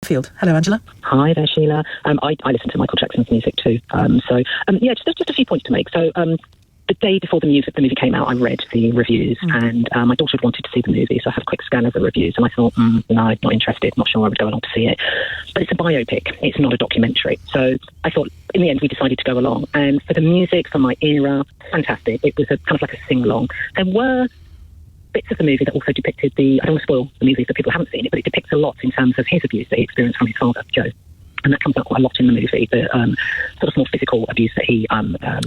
Hatfield. Hello, Angela. Hi there, Sheila. I listen to Michael Jackson's music too. Just a few points to make. So, the day before the movie came out, I read the reviews, and my daughter had wanted to see the movie, so I had a quick scan of the reviews, and I thought, no, not interested, not sure I would go along to see it. But it's a biopic, it's not a documentary. So I thought, in the end, we decided to go along. And for the music, for my era, fantastic. It was a kind of like a sing-along. There were bits of the movie that also depicted I don't want to spoil the movie for people who haven't seen it, but it depicts a lot in terms of his abuse that he experienced from his father, Joe. And that comes out quite a lot in the movie, the sort of more physical abuse that he...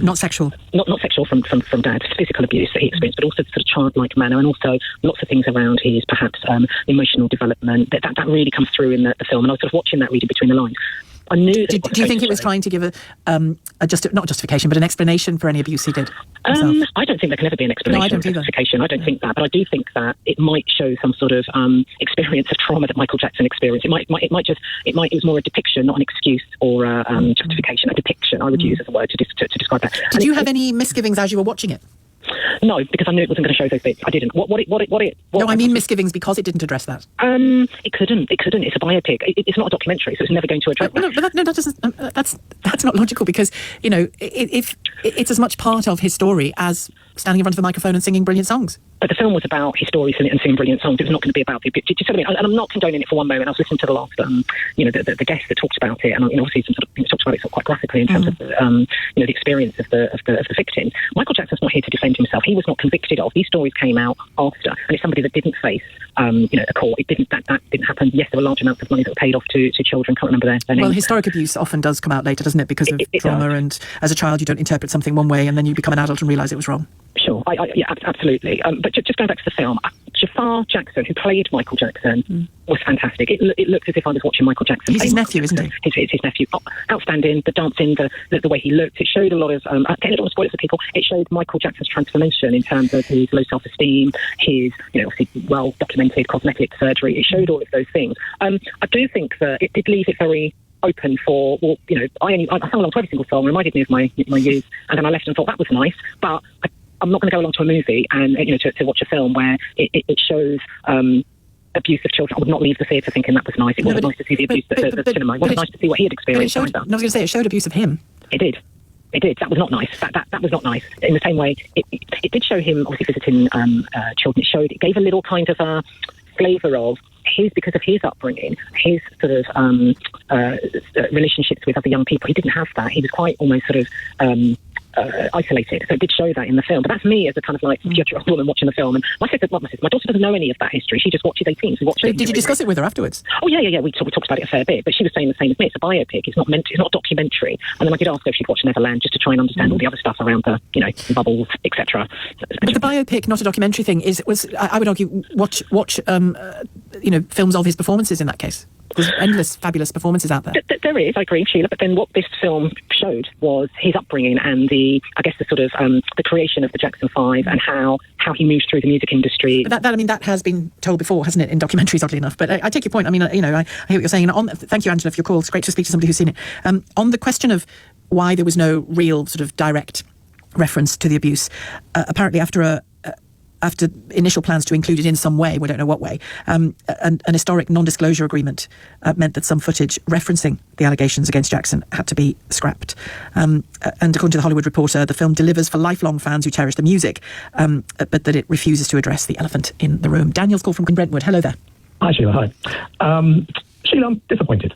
not sexual. Not sexual from dad, physical abuse that he experienced, but also the sort of childlike manner, and also lots of things around his perhaps emotional development. That really comes through in the film, and I was sort of watching that, reading between the lines. I knew that do you think it was trying to give not justification, but an explanation for any abuse he did himself? I don't think there can ever be an explanation or justification. I don't think that, but I do think that it might show some sort of experience of trauma that Michael Jackson experienced. It was more a depiction, not an excuse or justification. A depiction, I would use as a word to describe that. Did you have any misgivings as you were watching it? No, because I knew it wasn't going to show those bits. I didn't. No, I mean misgivings because it didn't address that. It couldn't. It's a biopic. It's not a documentary, so it's never going to address that. That's not logical, because if it's as much part of his story as standing in front of a microphone and singing brilliant songs. But the film was about his story and singing brilliant songs. It was not going to be about the... Do you see what I mean? And I'm not condoning it for one moment. I was listening to the last, the guest that talked about it, and obviously some sort of talked about it sort of quite graphically in terms of the experience of the victim. Michael Jackson's not here to defend himself. He was not convicted of. These stories came out after, and it's somebody that didn't face a court. That didn't happen. Yes, there were large amounts of money that were paid off to children. Can't remember their names. Well, historic abuse often does come out later, doesn't it? Because of trauma, and as a child you don't interpret something one way, and then you become an adult and realise it was wrong. Sure, yeah, absolutely. But just going back to the film, Jafar Jackson, who played Michael Jackson, was fantastic. It looked as if I was watching Michael Jackson. He's his nephew, isn't he? His nephew. Outstanding. The dancing, the way he looked. It showed a lot of... I don't want to spoil it for people. It showed Michael Jackson's transformation in terms of his low self-esteem, his, obviously well-documented cosmetic surgery. It showed all of those things. I do think that it did leave it very open for, I sang along to every single song, reminded me of my youth, and then I left and thought that was nice, but I'm not going to go along to a movie and to watch a film where it shows abuse of children. I would not leave the theatre thinking that was nice. It wasn't nice to see the abuse at the cinema. It wasn't nice to see what he had experienced. I was going to say, it showed abuse of him. It did. That was not nice. That was not nice. In the same way, it did show him obviously visiting children. It gave a little kind of a flavour of because of his upbringing, his sort of relationships with other young people. He didn't have that. He was quite almost sort of isolated. So it did show that in the film. But that's me as a kind of like future woman watching the film. And my daughter doesn't know any of that history. She just watches 18. So did you discuss it with her afterwards? Oh yeah. We talked about it a fair bit. But she was saying the same as me. It's a biopic. It's not a documentary. And then I did ask her if she'd watch Neverland just to try and understand all the other stuff around the bubbles, etc. But the biopic, not a documentary thing, was I would argue watch films of his performances in that case. There's endless fabulous performances out there. There is, I agree, Sheila. But then what this film showed was his upbringing and the sort of the creation of the Jackson 5 and how he moved through the music industry. But that has been told before, hasn't it, in documentaries, oddly enough. But I take your point. I mean, I hear what you're saying. Thank you, Angela, for your call. It's great to speak to somebody who's seen it. On the question of why there was no real sort of direct reference to the abuse, apparently after initial plans to include it in some way, we don't know what way, an historic non-disclosure agreement meant that some footage referencing the allegations against Jackson had to be scrapped. And according to The Hollywood Reporter, the film delivers for lifelong fans who cherish the music, but that it refuses to address the elephant in the room. Daniel's call from Brentwood. Hello there. Hi, Sheila. Hi. Sheila, I'm disappointed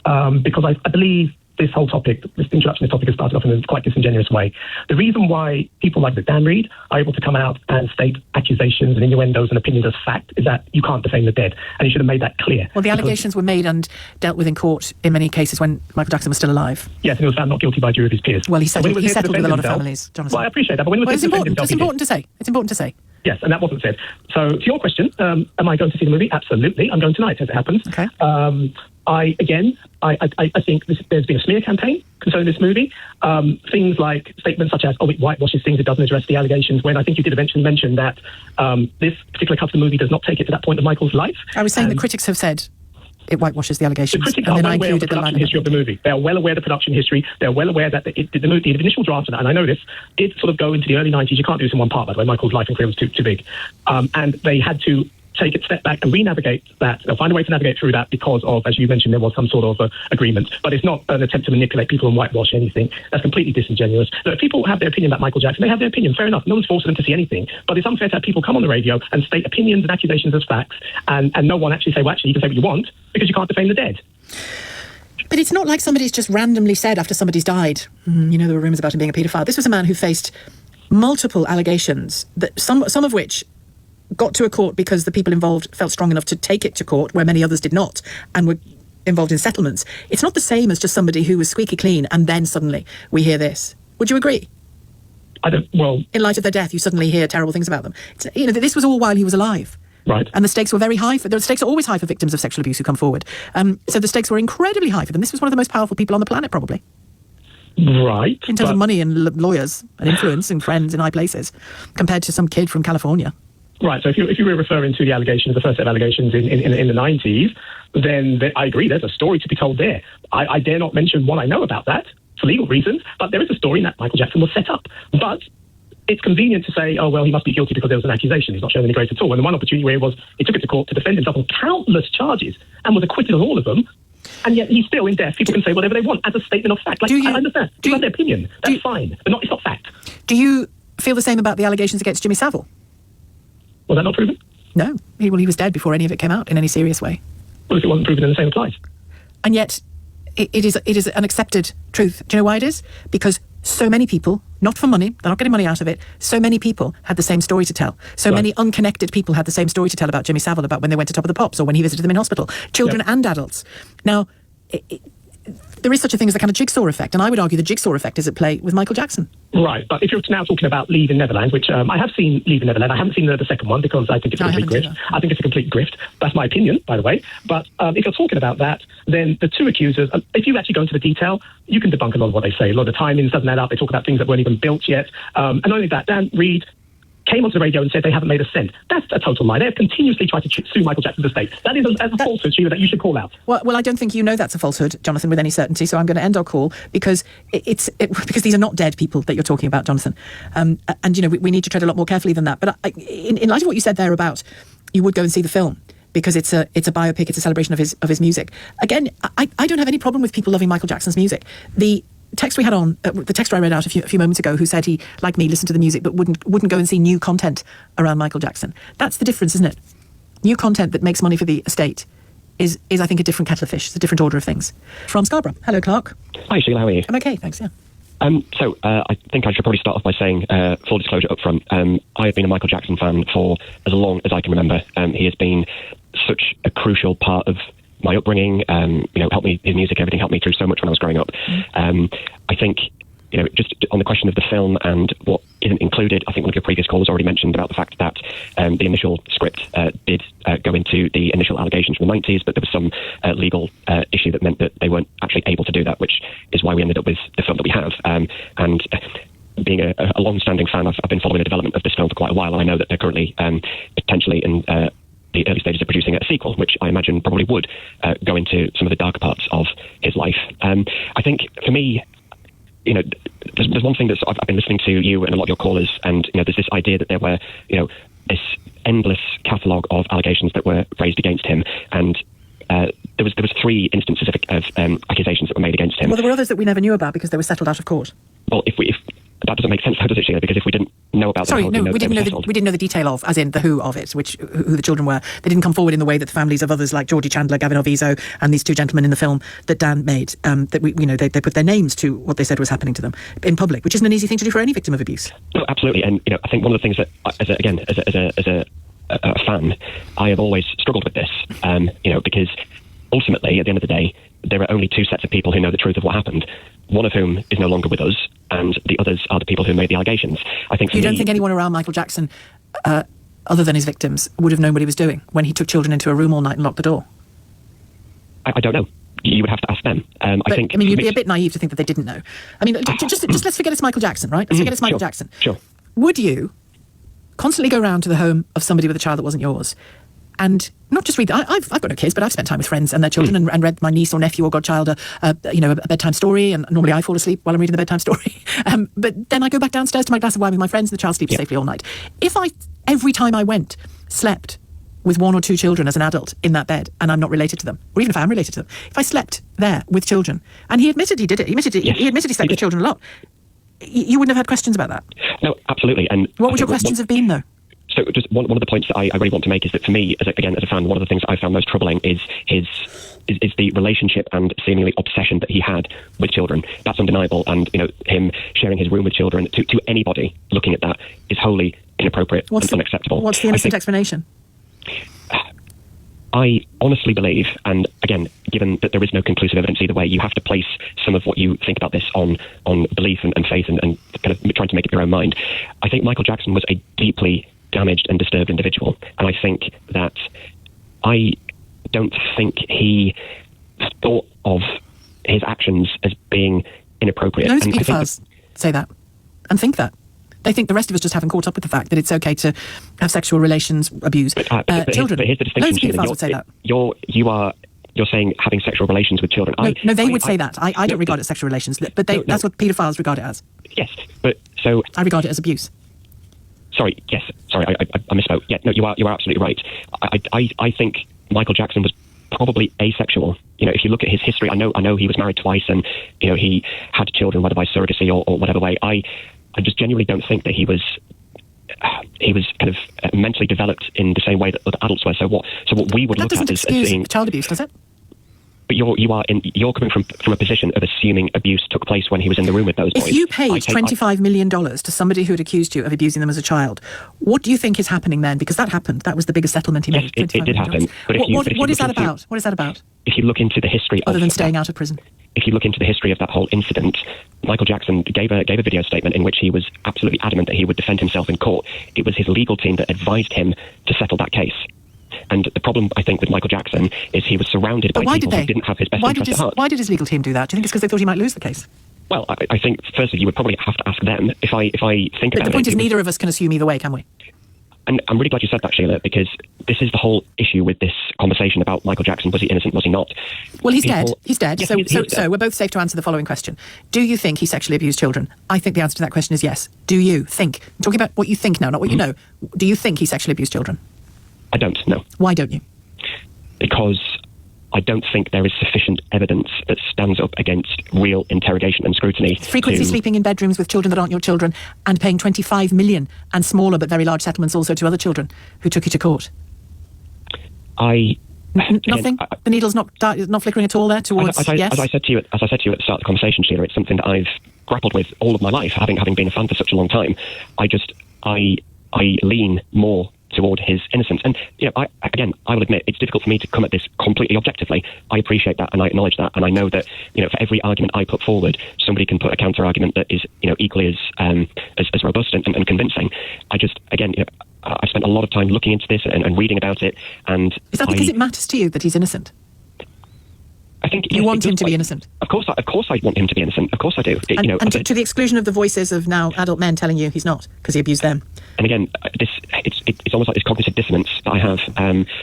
because I believe this whole topic, this introduction to this topic has started off in a quite disingenuous way. The reason why people like Dan Reed are able to come out and state accusations and innuendos and opinions as fact is that you can't defame the dead, and he should have made that clear. Well, the allegations were made and dealt with in court in many cases when Michael Jackson was still alive. Yes, and he was found not guilty by a jury of his peers. Well, he settled with a lot of families, Jonathan. Well, I appreciate that, but when it's important to say. It's important to say. Yes, and that wasn't said. So, to your question, am I going to see the movie? Absolutely. I'm going tonight, as it happens. Okay. I think there's been a smear campaign concerning this movie. Things like statements such as, it whitewashes things, it doesn't address the allegations, when I think you did eventually mention that this particular cut of the movie does not take it to that point of Michael's life. I was saying the critics have said it whitewashes the allegations. The critics and are then well I aware of the included the production history of the movie. They are well aware of the production history. They're well aware that the initial draft of that, and I know this, did sort of go into the early 90s. You can't do this in one part, by the way. Michael's life and career was too big. And they had to take a step back and re-navigate that. They'll find a way to navigate through that because of, as you mentioned, there was some sort of agreement. But it's not an attempt to manipulate people and whitewash anything. That's completely disingenuous. So if people have their opinion about Michael Jackson, they have their opinion. Fair enough. No one's forcing them to see anything. But it's unfair to have people come on the radio and state opinions and accusations as facts, and no one actually say, well, actually, you can say what you want because you can't defame the dead. But it's not like somebody's just randomly said after somebody's died, there were rumours about him being a paedophile. This was a man who faced multiple allegations, that some of which got to a court because the people involved felt strong enough to take it to court, where many others did not, and were involved in settlements. It's not the same as just somebody who was squeaky clean and then suddenly we hear this. Would you agree? In light of their death, you suddenly hear terrible things about them. This was all while he was alive. Right. And the stakes were very high. The stakes are always high for victims of sexual abuse who come forward. So the stakes were incredibly high for them. This was one of the most powerful people on the planet, probably. Right. In terms of money and lawyers and influence and friends in high places, compared to some kid from California. Right. So if you were referring to the allegations, the first set of allegations in the 90s, then I agree. There's a story to be told there. I dare not mention what I know about that for legal reasons, but there is a story that Michael Jackson was set up. But it's convenient to say, oh, well, he must be guilty because there was an accusation. He's not shown any grace at all. And the one opportunity where he took it to court to defend himself on countless charges and was acquitted on all of them, and yet he's still in death. People can say whatever they want as a statement of fact. I understand. People have their opinion. That's fine. But it's not fact. Do you feel the same about the allegations against Jimmy Savile? Was that not proven? No. He was dead before any of it came out in any serious way. Well, if it wasn't proven, then the same applies. And yet, it is an accepted truth. Do you know why it is? Because so many people, not for money, they're not getting money out of it, so many people had the same story to tell. So many unconnected people had the same story to tell about Jimmy Savile, about when they went to Top of the Pops or when he visited them in hospital. Children and adults. Now, there is such a thing as a kind of jigsaw effect, and I would argue the jigsaw effect is at play with Michael Jackson. Right, but if you're now talking about Leave in Neverland, which I have seen Leave in Neverland, I haven't seen the second one because I think it's a complete grift. I think it's a complete grift. That's my opinion, by the way. But if you're talking about that, then the two accusers, if you actually go into the detail, you can debunk a lot of what they say. A lot of the timings doesn't add up. They talk about things that weren't even built yet. And not only that, Dan Reed came onto the radio and said they haven't made a cent. That's a total lie. They have continuously tried to sue Michael Jackson's estate. That is a falsehood, Sheila, that you should call out. Well, I don't think you know that's a falsehood, Jonathan, with any certainty, so I'm going to end our call because because these are not dead people that you're talking about, Jonathan. And, we need to tread a lot more carefully than that. But in light of what you said there about you would go and see the film because it's a biopic, it's a celebration of his music. Again, I don't have any problem with people loving Michael Jackson's music. The text we had on, the texter I read out a few moments ago, who said he, like me, listened to the music but wouldn't go and see new content around Michael Jackson. That's the difference, isn't it? New content that makes money for the estate is I think, a different kettle of fish. It's a different order of things. From Scarborough. Hello, Clark. Hi, Sheila, how are you? I'm okay, thanks, yeah. So I think I should probably start off by saying, full disclosure up front, I have been a Michael Jackson fan for as long as I can remember. He has been such a crucial part of my upbringing, helped me, his music, everything helped me through so much when I was growing up. I think, just on the question of the film and what isn't included, I think one of your previous callers already mentioned about the fact that the initial script did go into the initial allegations from the 90s, but there was some legal issue that meant that they weren't actually able to do that, which is why we ended up with the film that we have. And being a long-standing fan, I've been following the development of this film for quite a while, and I know that they're currently potentially in the early stages of producing a sequel, which I imagine probably would go into some of the darker parts of his life. I think, for me, there's one thing that I've been listening to you and a lot of your callers, and there's this idea that there were, this endless catalogue of allegations that were raised against him, and there was 3 instances of accusations that were made against him. Well, there were others that we never knew about because they were settled out of court. Well, if that doesn't make sense, how does it, Sheila? Because if we didn't know about them, we didn't know the detail of, as in the who of it, who the children were. They didn't come forward in the way that the families of others like Geordie Chandler, Gavin Arvizo, and these 2 gentlemen in the film that Dan made. That they put their names to what they said was happening to them in public, which isn't an easy thing to do for any victim of abuse. No, absolutely, and I think one of the things that, as a fan, I have always struggled with this. Because ultimately, at the end of the day, there are only 2 sets of people who know the truth of what happened, one of whom is no longer with us, and the others are the people who made the allegations. I think. You don't think anyone around Michael Jackson, other than his victims, would have known what he was doing when he took children into a room all night and locked the door? I don't know. You would have to ask them. You'd be a bit naive to think that they didn't know. I mean, just let's forget it's Michael Jackson, right? Let's forget it's Michael Jackson. Sure. Would you constantly go round to the home of somebody with a child that wasn't yours and not just read? I've got no kids, but I've spent time with friends and their children and read my niece or nephew or godchild a bedtime story, and normally I fall asleep while I'm reading the bedtime story. But then I go back downstairs to my glass of wine with my friends and the child sleeps safely all night. If every time I went, slept with 1 or 2 children as an adult in that bed, and I'm not related to them, or even if I am related to them, if I slept there with children, and he admitted he did it, he admitted he slept with children a lot, you wouldn't have had questions about that? No, absolutely. And what would your questions have been, though? So just one of the points that I really want to make is that for me, as a fan, one of the things that I found most troubling is the relationship and seemingly obsession that he had with children. That's undeniable, and him sharing his room with children to anybody looking at that is wholly inappropriate and unacceptable. What's the innocent explanation? I honestly believe, and again, given that there is no conclusive evidence either way, you have to place some of what you think about this on belief and faith and kind of trying to make up your own mind. I think Michael Jackson was a deeply damaged and disturbed individual, and I think that I don't think he thought of his actions as being inappropriate. Loads of paedophiles say that and think that. They think the rest of us just haven't caught up with the fact that it's okay to have sexual relations, abuse children. But here's the distinction. Loads of paedophiles would say that. You're saying having sexual relations with children. No, they would say that. I don't regard it as sexual relations, but that's what paedophiles regard it as. Yes, but so... I regard it as abuse. Sorry, I misspoke. Yeah, no, you are absolutely right. I think Michael Jackson was probably asexual. If you look at his history, I know he was married twice, and he had children, whether by surrogacy or whatever way. I just genuinely don't think that he was kind of mentally developed in the same way that other adults were. So what we would look at is seeing child abuse, does it? But you're coming from a position of assuming abuse took place when he was in the room with those boys. If you paid $25 million to somebody who had accused you of abusing them as a child, what do you think is happening then? Because that happened. That was the biggest settlement he made. Yes, it did happen. But what is that about? What is that about? If you look into the history other than staying out of prison. If you look into the history of that whole incident, Michael Jackson gave a video statement in which he was absolutely adamant that he would defend himself in court. It was his legal team that advised him to settle that case. And the problem, I think, with Michael Jackson is he was surrounded by people who didn't have his best interest at heart. Why did his legal team do that? Do you think it's because they thought he might lose the case? Well, I think, firstly, you would probably have to ask them. If I think about it... But the point is, neither of us can assume either way, can we? And I'm really glad you said that, Sheila, because this is the whole issue with this conversation about Michael Jackson. Was he innocent? Was he not? Well, he's dead. He's dead. Yes, so we're both safe to answer the following question. Do you think he sexually abused children? I think the answer to that question is yes. Do you think? I'm talking about what you think now, not what you know. Do you think he sexually abused children? I don't, no. Why don't you? Because I don't think there is sufficient evidence that stands up against real interrogation and scrutiny. Frequently sleeping in bedrooms with children that aren't your children and paying $25 million and smaller but very large settlements also to other children who took you to court. Nothing? The needle's not flickering at all there towards yes? As I said to you at the start of the conversation, Sheila, it's something that I've grappled with all of my life, having been a fan for such a long time. I lean more toward his innocence. And, I will admit, it's difficult for me to come at this completely objectively. I appreciate that and I acknowledge that. And I know that, for every argument I put forward, somebody can put a counter-argument that is, equally as robust and convincing. I spent a lot of time looking into this and reading about it. And is that because it matters to you that he's innocent? I think you want him to be innocent. Of course, I want him to be innocent. Of course, I do. And to the exclusion of the voices of now adult men telling you he's not because he abused them. And again, it's almost like this cognitive dissonance that I have,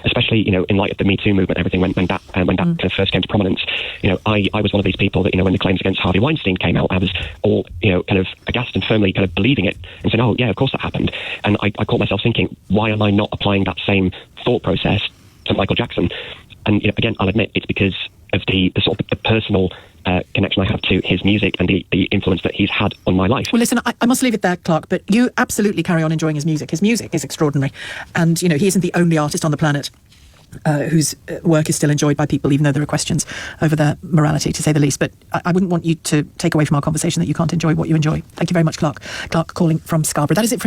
especially in light of the Me Too movement, everything when that kind of first came to prominence. I was one of these people that when the claims against Harvey Weinstein came out, I was all kind of aghast and firmly kind of believing it and saying, oh yeah, of course that happened. And I caught myself thinking, why am I not applying that same thought process to Michael Jackson? And again, I'll admit it's because of the sort of the personal connection I have to his music and the influence that he's had on my life. Well, listen, I must leave it there, Clark, but you absolutely carry on enjoying his music. His music is extraordinary. And, he isn't the only artist on the planet whose work is still enjoyed by people, even though there are questions over their morality, to say the least. But I wouldn't want you to take away from our conversation that you can't enjoy what you enjoy. Thank you very much, Clark. Clark calling from Scarborough. That is it for